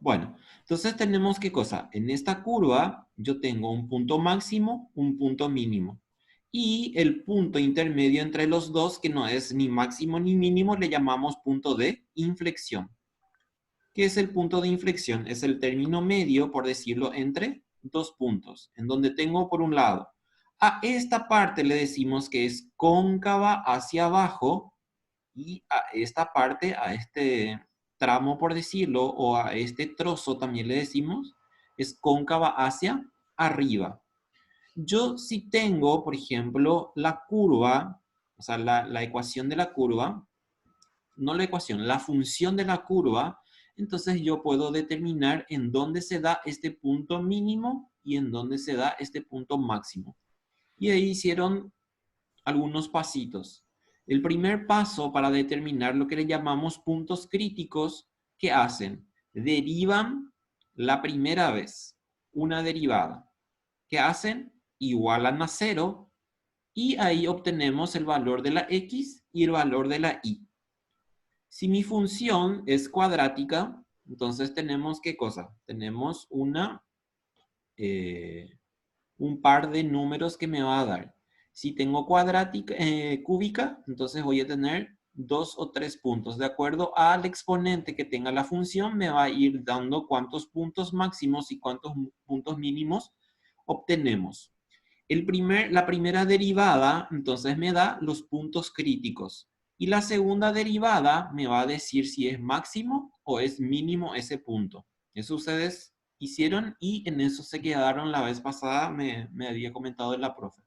Bueno, entonces tenemos qué cosa. En esta curva yo tengo un punto máximo, un punto mínimo. Y el punto intermedio entre los dos, que no es ni máximo ni mínimo, le llamamos punto de inflexión. ¿Qué es el punto de inflexión? Es el término medio, por decirlo, entre dos puntos, en donde tengo por un lado, a esta parte le decimos que es cóncava hacia abajo, y a esta parte, a este tramo, por decirlo, o a este trozo también le decimos, es cóncava hacia arriba. Yo si tengo, por ejemplo, la curva, o sea, la ecuación de la curva, no la ecuación, la función de la curva, entonces yo puedo determinar en dónde se da este punto mínimo y en dónde se da este punto máximo. Y ahí hicieron algunos pasitos. El primer paso para determinar lo que le llamamos puntos críticos, ¿qué hacen? Derivan la primera vez una derivada. ¿Qué hacen? Igualan a cero y ahí obtenemos el valor de la x y el valor de la y. Si mi función es cuadrática, entonces tenemos ¿qué cosa? Tenemos un par de números que me va a dar. Si tengo cuadrática, cúbica, entonces voy a tener 2 o 3 puntos. De acuerdo al exponente que tenga la función, me va a ir dando cuántos puntos máximos y cuántos puntos mínimos obtenemos. La primera derivada, entonces me da los puntos críticos. Y la segunda derivada me va a decir si es máximo o es mínimo ese punto. Eso ustedes hicieron y en eso se quedaron la vez pasada, me había comentado la profe.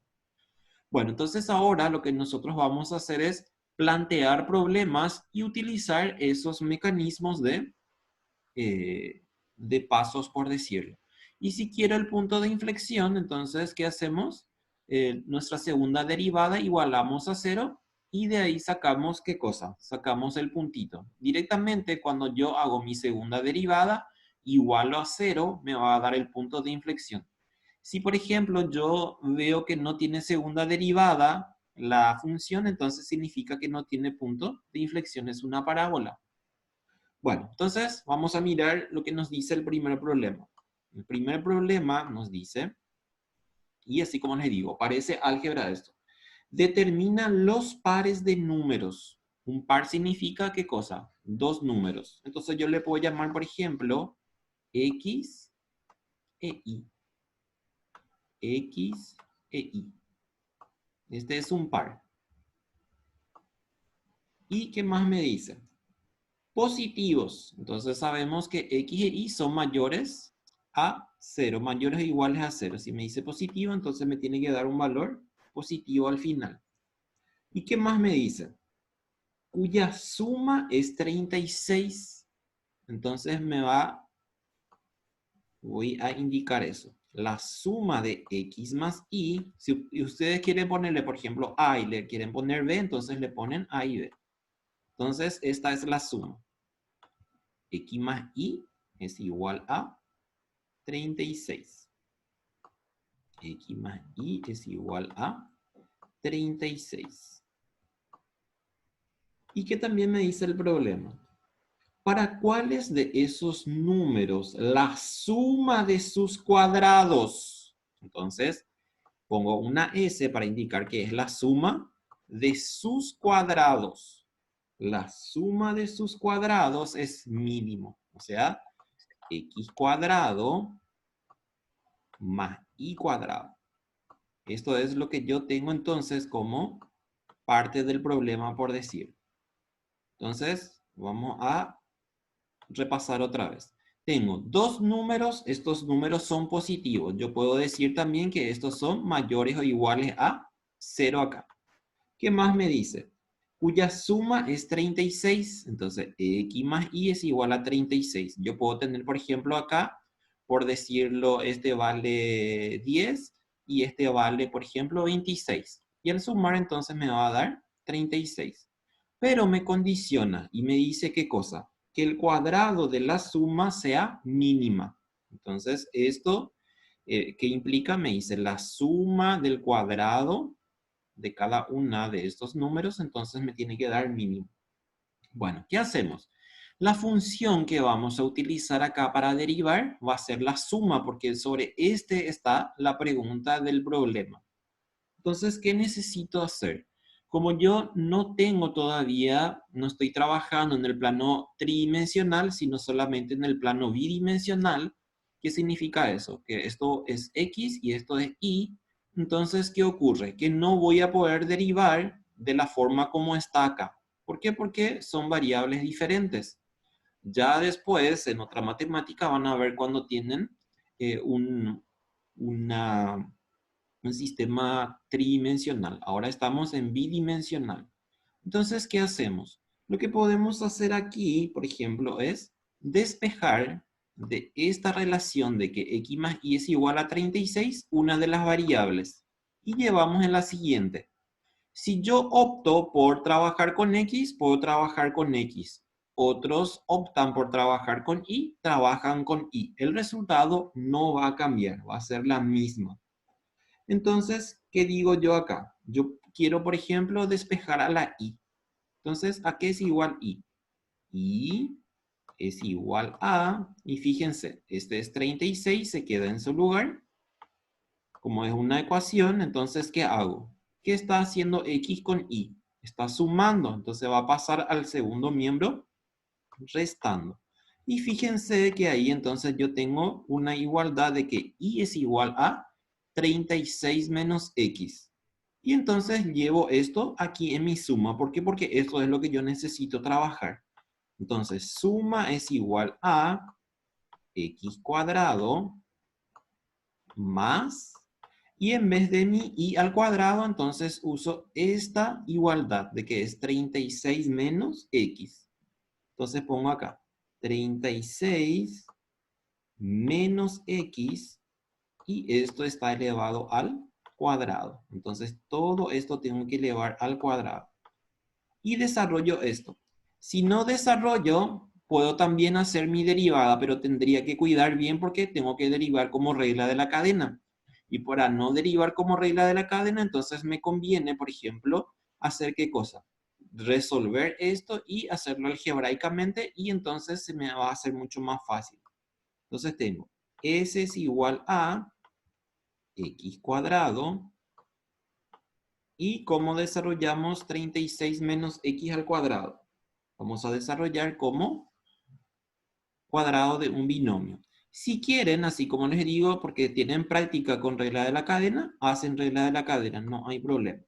Bueno, entonces ahora lo que nosotros vamos a hacer es plantear problemas y utilizar esos mecanismos de pasos, por decirlo. Y si quiero el punto de inflexión, entonces, ¿qué hacemos? Nuestra segunda derivada igualamos a cero y de ahí sacamos, ¿qué cosa? Sacamos el puntito. Directamente cuando yo hago mi segunda derivada, igualo a cero, me va a dar el punto de inflexión. Si, por ejemplo, yo veo que no tiene segunda derivada la función, entonces significa que no tiene punto de inflexión, es una parábola. Bueno, entonces vamos a mirar lo que nos dice el primer problema. El primer problema nos dice, y así como les digo, parece álgebra esto. Determina los pares de números. Un par significa ¿qué cosa? Dos números. Entonces yo le puedo llamar, por ejemplo, X e Y. X e Y. Este es un par. ¿Y qué más me dice? Positivos. Entonces sabemos que X e Y son mayores a 0, mayores o iguales a 0. Si me dice positivo, entonces me tiene que dar un valor positivo al final. ¿Y qué más me dice? Cuya suma es 36. Entonces voy a indicar eso. La suma de X más Y, si ustedes quieren ponerle, por ejemplo, A y le quieren poner B, entonces le ponen A y B. Entonces, esta es la suma. X más Y es igual a 36. X más Y es igual a 36. ¿Y qué también me dice el problema? ¿Para cuáles de esos números la suma de sus cuadrados? Entonces, pongo una S para indicar que es la suma de sus cuadrados. La suma de sus cuadrados es mínimo. O sea, X cuadrado más Y cuadrado. Esto es lo que yo tengo entonces como parte del problema, por decir. Entonces, vamos a repasar otra vez. Tengo dos números, estos números son positivos. Yo puedo decir también que estos son mayores o iguales a 0 acá. ¿Qué más me dice? Cuya suma es 36. Entonces, X más Y es igual a 36. Yo puedo tener, por ejemplo, acá, por decirlo, este vale 10 y este vale, por ejemplo, 26. Y al sumar, entonces, me va a dar 36. Pero me condiciona y me dice ¿qué cosa? Que el cuadrado de la suma sea mínima. Entonces, esto, ¿qué implica? Me dice la suma del cuadrado de cada una de estos números, entonces me tiene que dar mínimo. Bueno, ¿qué hacemos? La función que vamos a utilizar acá para derivar va a ser la suma, porque sobre este está la pregunta del problema. Entonces, ¿qué necesito hacer? Como yo no tengo todavía, no estoy trabajando en el plano tridimensional, sino solamente en el plano bidimensional, ¿qué significa eso? Que esto es X y esto es Y. Entonces, ¿qué ocurre? Que no voy a poder derivar de la forma como está acá. ¿Por qué? Porque son variables diferentes. Ya después, en otra matemática, van a ver cuando tienen una un sistema tridimensional. Ahora estamos en bidimensional. Entonces, ¿qué hacemos? Lo que podemos hacer aquí, por ejemplo, es despejar de esta relación de que x más y es igual a 36 una de las variables. Y llevamos en la siguiente. Si yo opto por trabajar con x, puedo trabajar con x. Otros optan por trabajar con y, trabajan con y. El resultado no va a cambiar, va a ser la misma. Entonces, ¿qué digo yo acá? Yo quiero, por ejemplo, despejar a la i. Entonces, ¿a qué es igual i? I es igual a, y fíjense, este es 36, se queda en su lugar. Como es una ecuación, entonces, ¿qué hago? ¿Qué está haciendo x con y? Está sumando, entonces va a pasar al segundo miembro restando. Y fíjense que ahí entonces yo tengo una igualdad de que y es igual a 36 menos x. Y entonces llevo esto aquí en mi suma. ¿Por qué? Porque esto es lo que yo necesito trabajar. Entonces, suma es igual a x cuadrado más, y en vez de mi y al cuadrado, entonces uso esta igualdad de que es 36 menos x. Entonces pongo acá 36 menos x, y esto está elevado al cuadrado. Entonces todo esto tengo que elevar al cuadrado. Y desarrollo esto. Si no desarrollo, puedo también hacer mi derivada, pero tendría que cuidar bien porque tengo que derivar como regla de la cadena. Y para no derivar como regla de la cadena, entonces me conviene, por ejemplo, hacer ¿qué cosa? Resolver esto y hacerlo algebraicamente, y entonces se me va a hacer mucho más fácil. Entonces tengo S es igual a x cuadrado. ¿Y cómo desarrollamos 36 menos x al cuadrado? Vamos a desarrollar como cuadrado de un binomio. Si quieren, así como les digo, porque tienen práctica con regla de la cadena, hacen regla de la cadena, no hay problema.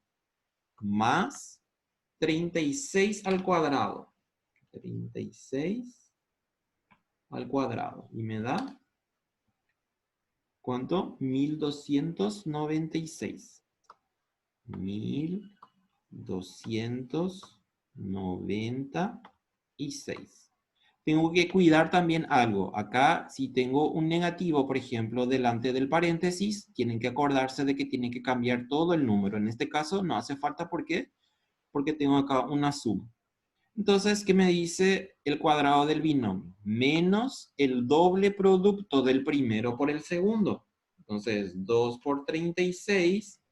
Más 36 al cuadrado. 36 al cuadrado. Y me da, ¿cuánto? 1296. 1296. Tengo que cuidar también algo. Acá, si tengo un negativo, por ejemplo, delante del paréntesis, tienen que acordarse de que tienen que cambiar todo el número. En este caso, no hace falta. ¿Por qué? Porque tengo acá una suma. Entonces, ¿qué me dice el cuadrado del binomio? Menos el doble producto del primero por el segundo. Entonces, 2 por 36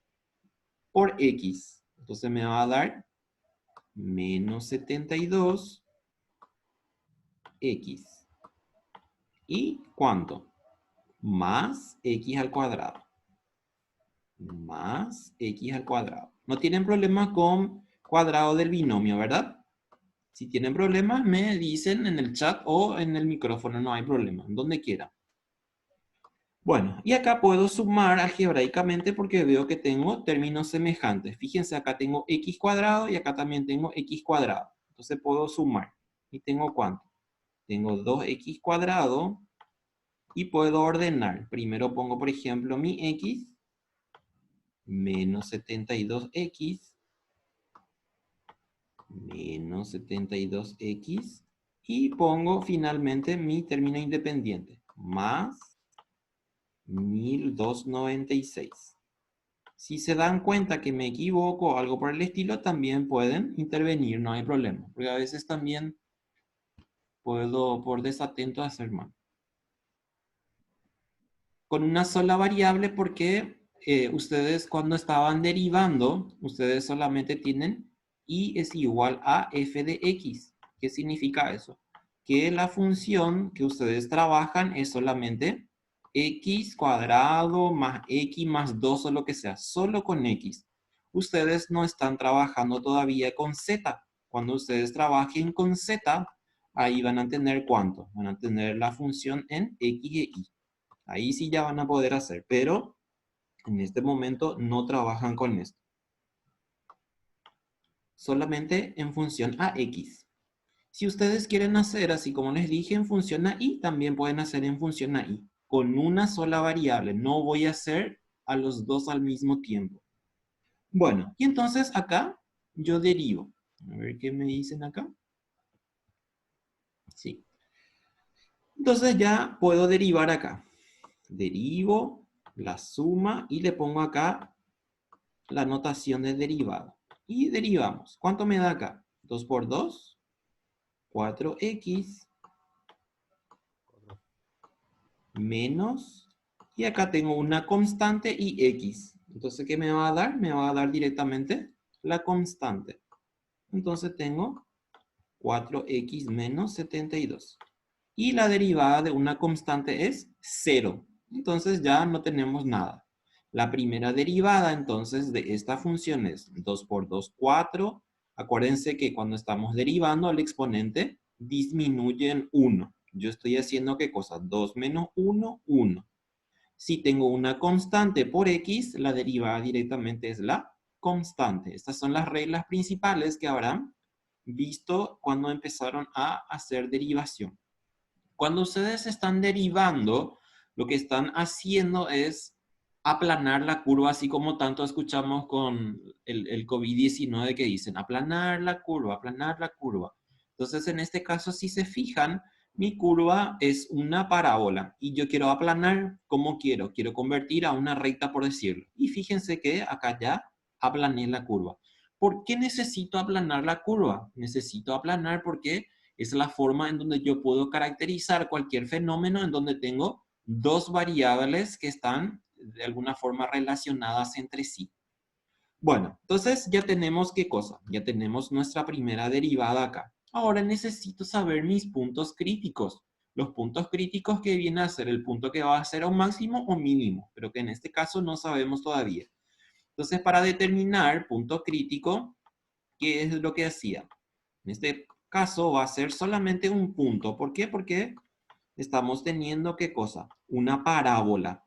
por x. Entonces me va a dar menos 72 x. ¿Y cuánto? Más x al cuadrado. Más x al cuadrado. No tienen problemas con cuadrado del binomio, ¿verdad? Si tienen problemas, me dicen en el chat o en el micrófono, no hay problema, donde quiera. Bueno, y acá puedo sumar algebraicamente porque veo que tengo términos semejantes. Fíjense, acá tengo x cuadrado y acá también tengo x cuadrado. Entonces puedo sumar. ¿Y tengo cuánto? Tengo 2x cuadrado y puedo ordenar. Primero pongo, por ejemplo, mi x menos 72x menos 72x y pongo finalmente mi término independiente más 1296. Si se dan cuenta que me equivoco o algo por el estilo, también pueden intervenir, no hay problema. Porque a veces también puedo, por desatento, hacer mal. Con una sola variable, porque ustedes cuando estaban derivando, ustedes solamente tienen y es igual a f de x. ¿Qué significa eso? que la función que ustedes trabajan es solamente x cuadrado más x más 2 o lo que sea, solo con x. Ustedes no están trabajando todavía con z. Cuando ustedes trabajen con z, ahí van a tener ¿cuánto? Van a tener la función en x e y. Ahí sí ya van a poder hacer, pero en este momento no trabajan con esto. Solamente en función a x. Si ustedes quieren hacer, así como les dije, en función a y, también pueden hacer en función a y, con una sola variable. No voy a hacer a los dos al mismo tiempo. Bueno, y entonces acá yo derivo. A ver qué me dicen acá. Sí. Entonces ya puedo derivar acá. Derivo la suma y le pongo acá la notación de derivada. Y derivamos. ¿Cuánto me da acá? 2 por 2, 4x menos, y acá tengo una constante y x. Entonces, ¿qué me va a dar? Me va a dar directamente la constante. Entonces tengo 4x menos 72. Y la derivada de una constante es 0. Entonces ya no tenemos nada. La primera derivada entonces de esta función es 2 por 2, 4. Acuérdense que cuando estamos derivando el exponente disminuye en 1. Yo estoy haciendo ¿qué cosa? 2 menos 1, 1. Si tengo una constante por x, la derivada directamente es la constante. Estas son las reglas principales que habrán visto cuando empezaron a hacer derivación. Cuando ustedes están derivando, lo que están haciendo es aplanar la curva, así como tanto escuchamos con el COVID-19 que dicen aplanar la curva, aplanar la curva. Entonces, en este caso, si se fijan, mi curva es una parábola y yo quiero aplanar como quiero. Quiero convertir a una recta, por decirlo. Y fíjense que acá ya aplané la curva. ¿Por qué necesito aplanar la curva? Necesito aplanar porque es la forma en donde yo puedo caracterizar cualquier fenómeno en donde tengo dos variables que están de alguna forma relacionadas entre sí. Bueno, entonces ya tenemos ¿qué cosa? Ya tenemos nuestra primera derivada acá. Ahora necesito saber mis puntos críticos. Los puntos críticos que viene a ser el punto que va a ser o máximo o mínimo, pero que en este caso no sabemos todavía. Entonces, para determinar punto crítico, ¿qué es lo que hacía? En este caso va a ser solamente un punto. ¿Por qué? Porque estamos teniendo, ¿qué cosa? Una parábola.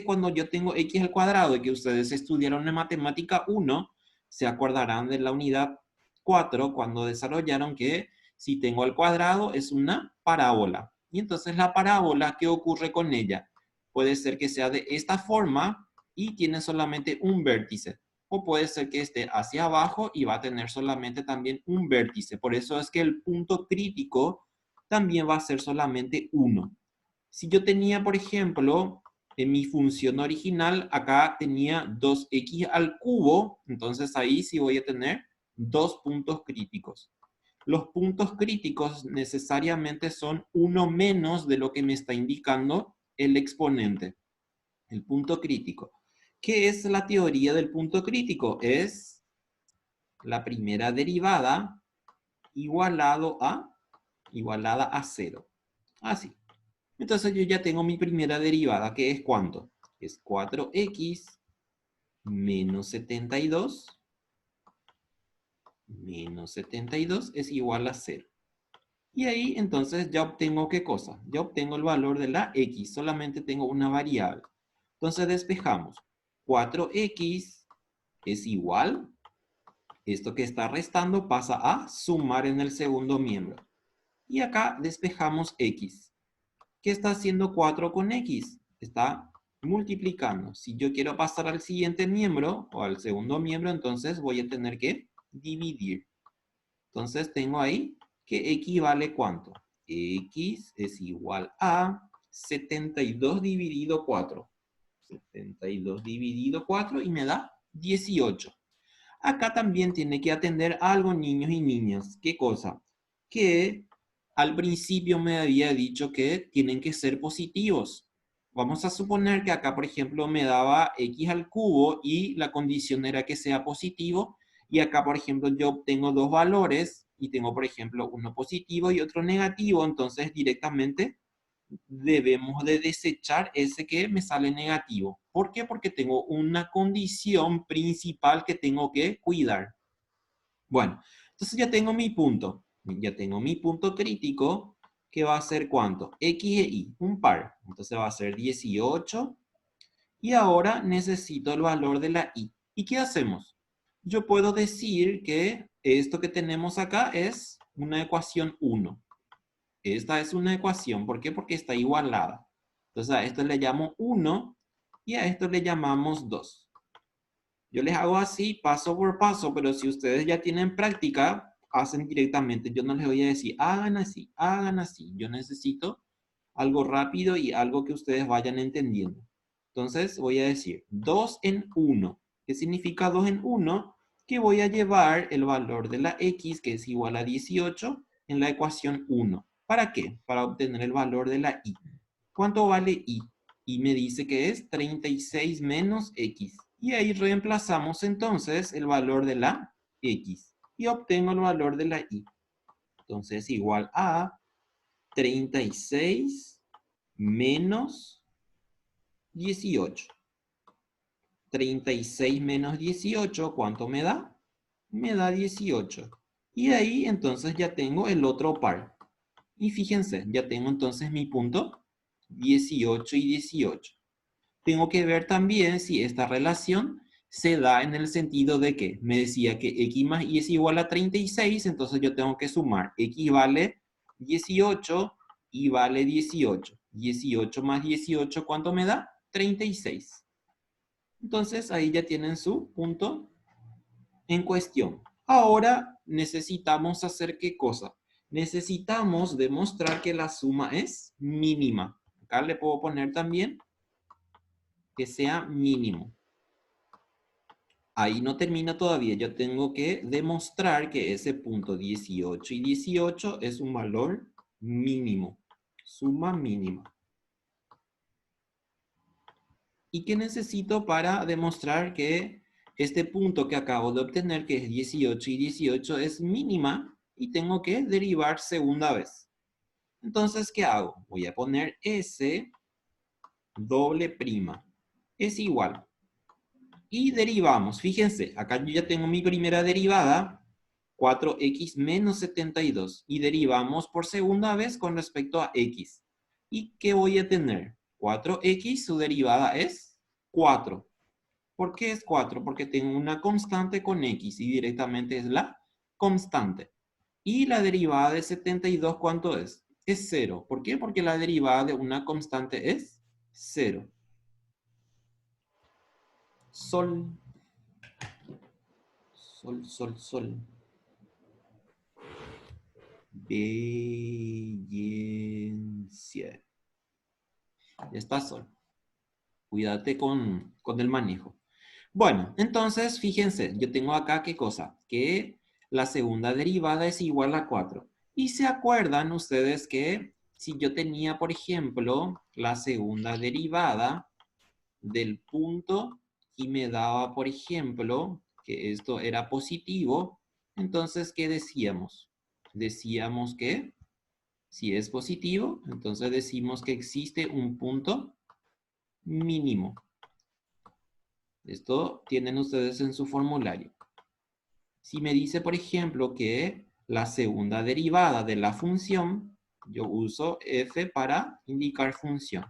Cuando yo tengo x al cuadrado, y que ustedes estudiaron en matemática 1, se acordarán de la unidad 4 cuando desarrollaron que si tengo al cuadrado es una parábola. Y entonces la parábola, ¿qué ocurre con ella? Puede ser que sea de esta forma y tiene solamente un vértice. O puede ser que esté hacia abajo y va a tener solamente también un vértice. Por eso es que el punto crítico también va a ser solamente 1. Si yo tenía, por ejemplo, en mi función original, acá tenía 2x al cubo, entonces ahí sí voy a tener dos puntos críticos. Los puntos críticos necesariamente son uno menos de lo que me está indicando el exponente, el punto crítico. ¿Qué es la teoría del punto crítico? Es la primera derivada igualada a 0. Así. Entonces yo ya tengo mi primera derivada, que es ¿cuánto? Es 4x menos 72 es igual a 0. Y ahí entonces ya obtengo ¿qué cosa? Ya obtengo el valor de la x, solamente tengo una variable. Entonces despejamos. 4x es igual, esto que está restando pasa a sumar en el segundo miembro. Y acá despejamos x. ¿Qué está haciendo 4 con x? Está multiplicando. Si yo quiero pasar al siguiente miembro o al segundo miembro, entonces voy a tener que dividir. Entonces tengo ahí que x vale ¿cuánto? X es igual a 72 dividido 4. 72 dividido 4 y me da 18. Acá también tiene que atender algo, niños y niñas. ¿Qué cosa? Que al principio me había dicho que tienen que ser positivos. Vamos a suponer que acá, por ejemplo, me daba x al cubo y la condición era que sea positivo. Y acá, por ejemplo, yo obtengo dos valores y tengo, por ejemplo, uno positivo y otro negativo, entonces directamente debemos de desechar ese que me sale negativo. ¿Por qué? Porque tengo una condición principal que tengo que cuidar. Bueno, entonces ya tengo mi punto. Ya tengo mi punto crítico, que va a ser ¿cuánto? X e Y, un par. Entonces va a ser 18. Y ahora necesito el valor de la Y. ¿Y qué hacemos? Yo puedo decir que esto que tenemos acá es una ecuación 1. Esta es una ecuación. ¿Por qué? Porque está igualada. Entonces a esto le llamo 1 y a esto le llamamos 2. Yo les hago así, paso por paso, pero si ustedes ya tienen práctica, hacen directamente. Yo no les voy a decir, hagan así, hagan así. Yo necesito algo rápido y algo que ustedes vayan entendiendo. Entonces voy a decir 2 en 1. ¿Qué significa 2 en 1? Que voy a llevar el valor de la X, que es igual a 18, en la ecuación 1. ¿Para qué? Para obtener el valor de la Y. ¿Cuánto vale Y? Y me dice que es 36 menos X. Y ahí reemplazamos entonces el valor de la X. Y obtengo el valor de la Y. Entonces igual a 36 menos 18. 36 menos 18, ¿cuánto me da? Me da 18. Y ahí entonces ya tengo el otro par. Y fíjense, ya tengo entonces mi punto 18 y 18. Tengo que ver también si esta relación se da en el sentido de que me decía que X más Y es igual a 36, entonces yo tengo que sumar. X vale 18 y vale 18. 18 más 18, ¿cuánto me da? 36. Entonces ahí ya tienen su punto en cuestión. Ahora necesitamos hacer ¿qué cosa? Necesitamos demostrar que la suma es mínima. Acá le puedo poner también que sea mínimo. Ahí no termina todavía. Yo tengo que demostrar que ese punto 18 y 18 es un valor mínimo. Suma mínima. ¿Y qué necesito para demostrar que este punto que acabo de obtener, que es 18 y 18, es mínima? Y tengo que derivar segunda vez. Entonces, ¿qué hago? Voy a poner S doble prima. Es igual. Y derivamos. Fíjense, acá yo ya tengo mi primera derivada, 4x menos 72. Y derivamos por segunda vez con respecto a x. ¿Y qué voy a tener? 4x, su derivada es 4. ¿Por qué es 4? Porque tengo una constante con x y directamente es la constante. Y la derivada de 72, ¿cuánto es? Es 0. ¿Por qué? Porque la derivada de una constante es 0. Sol. Sol, sol, sol. Belliencia. Ya está, Sol. Cuídate con el manejo. Bueno, entonces, fíjense, yo tengo acá, ¿qué cosa? Que la segunda derivada es igual a 4. Y se acuerdan ustedes que si yo tenía, por ejemplo, la segunda derivada del punto y me daba, por ejemplo, que esto era positivo, entonces, ¿qué decíamos? Decíamos que si es positivo, entonces decimos que existe un punto mínimo. Esto tienen ustedes en su formulario. Si me dice, por ejemplo, que la segunda derivada de la función, yo uso f para indicar función.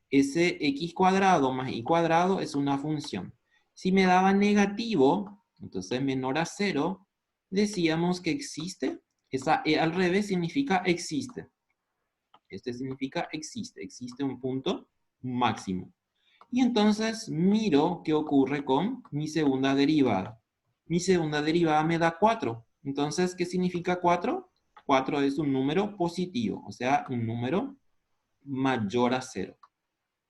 Ese x cuadrado más y cuadrado es una función. Si me daba negativo, entonces menor a 0, decíamos que existe. Esa e al revés significa existe. Este significa existe. Existe un punto máximo. Y entonces miro qué ocurre con mi segunda derivada. Mi segunda derivada me da 4. Entonces, ¿qué significa 4? 4 es un número positivo, o sea, un número mayor a 0.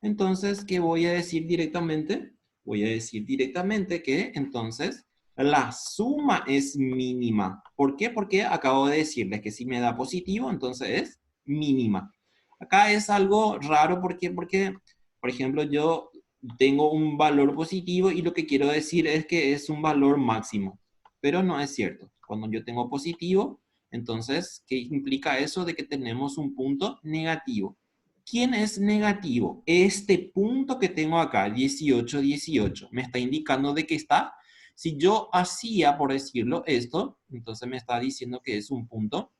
Entonces, ¿qué voy a decir directamente? Voy a decir directamente que entonces la suma es mínima. ¿Por qué? Porque acabo de decirles que si me da positivo, entonces es mínima. Acá es algo raro porque, por ejemplo, yo tengo un valor positivo y lo que quiero decir es que es un valor máximo. Pero no es cierto. Cuando yo tengo positivo, Entonces, ¿qué implica eso de que tenemos un punto negativo? ¿Quién es negativo? Este punto que tengo acá, 18, 18, me está indicando de que está, si yo hacía, por decirlo, esto, entonces me está diciendo que es un punto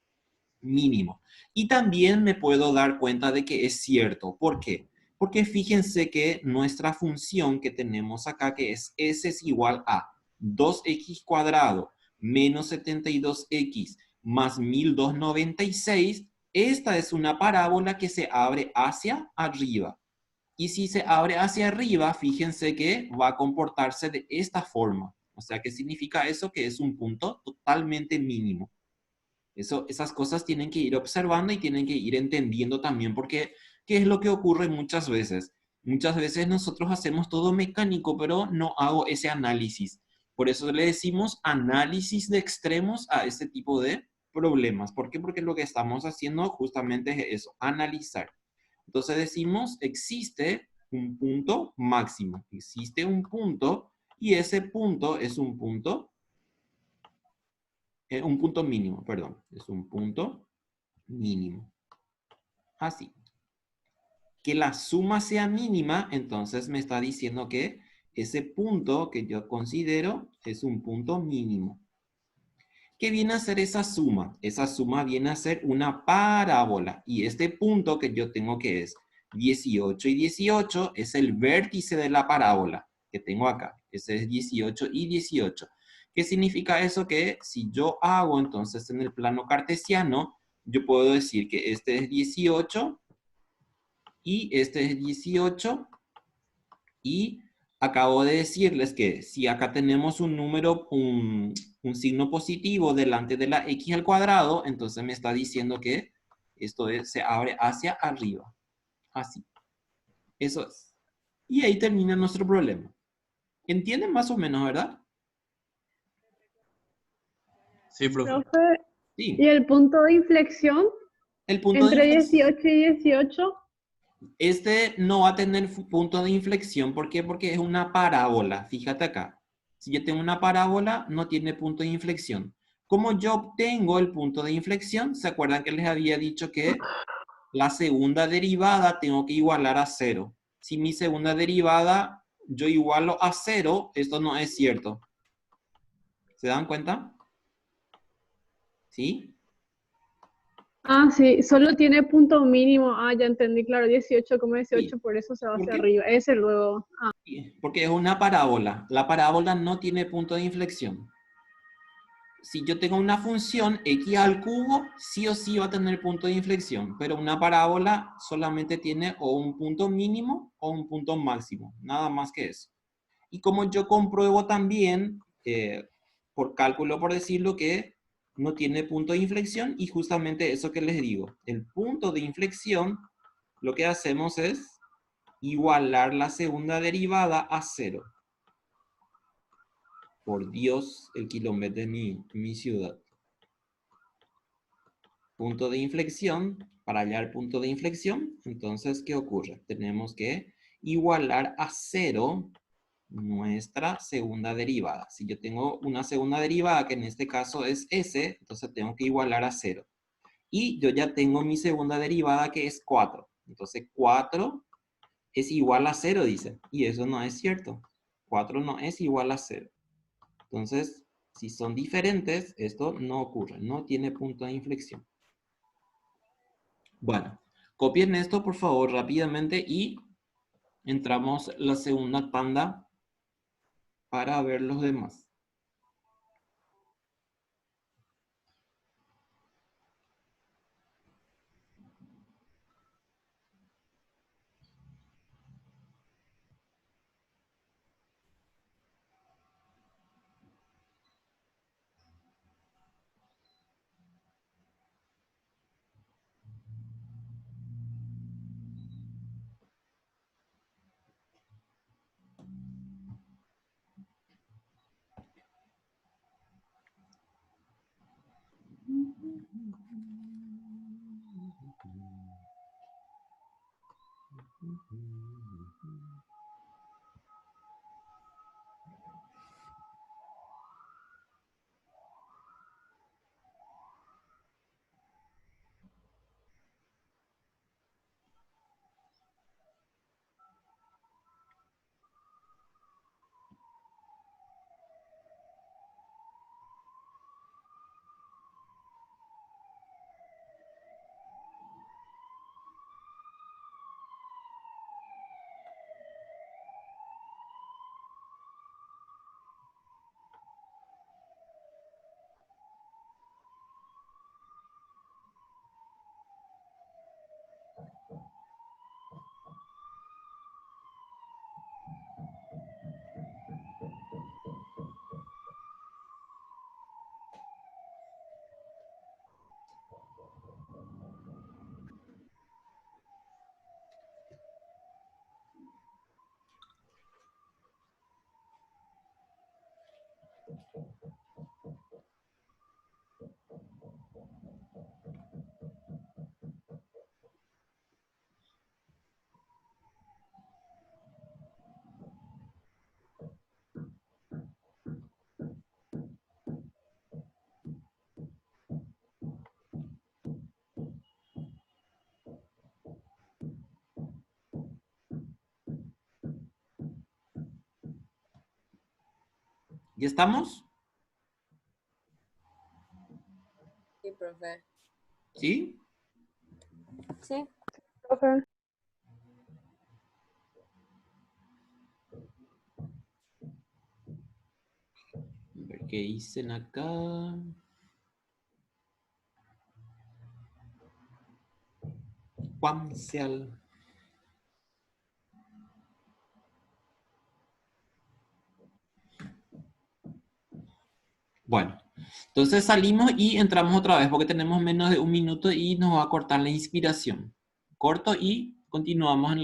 mínimo. Y también me puedo dar cuenta de que es cierto. ¿Por qué? Porque fíjense que nuestra función que tenemos acá, que es s es igual a 2x cuadrado menos 72x más 1296, esta es una parábola que se abre hacia arriba. Y si se abre hacia arriba, fíjense que va a comportarse de esta forma. O sea, ¿qué significa eso? Que es un punto totalmente mínimo. Esas cosas tienen que ir observando y tienen que ir entendiendo también, porque ¿qué es lo que ocurre muchas veces? Muchas veces nosotros hacemos todo mecánico, pero no hago ese análisis. Por eso le decimos análisis de extremos a este tipo de problemas. ¿Por qué? Porque lo que estamos haciendo justamente es eso, analizar. Entonces decimos, existe un punto máximo, existe un punto y ese punto es un punto mínimo, perdón, es un punto mínimo. Así. Que la suma sea mínima, entonces me está diciendo que ese punto que yo considero es un punto mínimo. ¿Qué viene a ser esa suma? Esa suma viene a ser una parábola. Y este punto que yo tengo que es 18 y 18 es el vértice de la parábola que tengo acá. Ese es 18 y 18. ¿Qué significa eso? Que si yo hago entonces en el plano cartesiano, yo puedo decir que este es 18 y este es 18 y acabo de decirles que si acá tenemos un número, un signo positivo delante de la x al cuadrado, entonces me está diciendo que esto se abre hacia arriba. Así. Eso es. Y ahí termina nuestro problema. ¿Entienden más o menos, verdad? Sí, profe. Profe, ¿y Sí. el punto de inflexión El punto de entre inflexión. 18 y 18? Este no va a tener punto de inflexión. ¿Por qué? Porque es una parábola. Fíjate acá. Si yo tengo una parábola, no tiene punto de inflexión. ¿Cómo yo obtengo el punto de inflexión? ¿Se acuerdan que les había dicho que la segunda derivada tengo que igualar a cero? Si mi segunda derivada yo igualo a cero, esto no es cierto. ¿Se dan cuenta? ¿Sí? Ah, sí, solo tiene punto mínimo. Ah, ya entendí, claro, 18 como Sí. 18, por eso se va ¿Por hacia qué? arriba. Ese luego. Ah, Porque es una parábola. La parábola no tiene punto de inflexión. Si yo tengo una función x al cubo, sí o sí va a tener punto de inflexión, pero una parábola solamente tiene o un punto mínimo o un punto máximo, nada más que eso. Y como yo compruebo también, por cálculo, por decirlo, que no tiene punto de inflexión, y justamente eso que les digo, el punto de inflexión, lo que hacemos es igualar la segunda derivada a cero. Por Dios, el kilómetro de mi ciudad. Punto de inflexión, para hallar punto de inflexión, entonces, ¿qué ocurre? Tenemos que igualar a cero nuestra segunda derivada. Si yo tengo una segunda derivada, que en este caso es s, entonces tengo que igualar a cero. Y yo ya tengo mi segunda derivada, que es 4. Entonces, 4 es igual a cero, dice. Y eso no es cierto. 4 no es igual a cero. Entonces, si son diferentes, esto no ocurre. No tiene punto de inflexión. Bueno, copien esto por favor rápidamente y entramos la segunda tanda para ver los demás. ¿Ya estamos? Sí, profe. ¿Sí? Sí. Profe. A ver qué dicen acá. Juan Seal. Bueno, entonces salimos y entramos otra vez porque tenemos menos de 1 minuto y nos va a cortar la inspiración. Corto y continuamos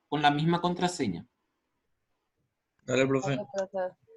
con la misma contraseña. Dale, profe. Dale, profe.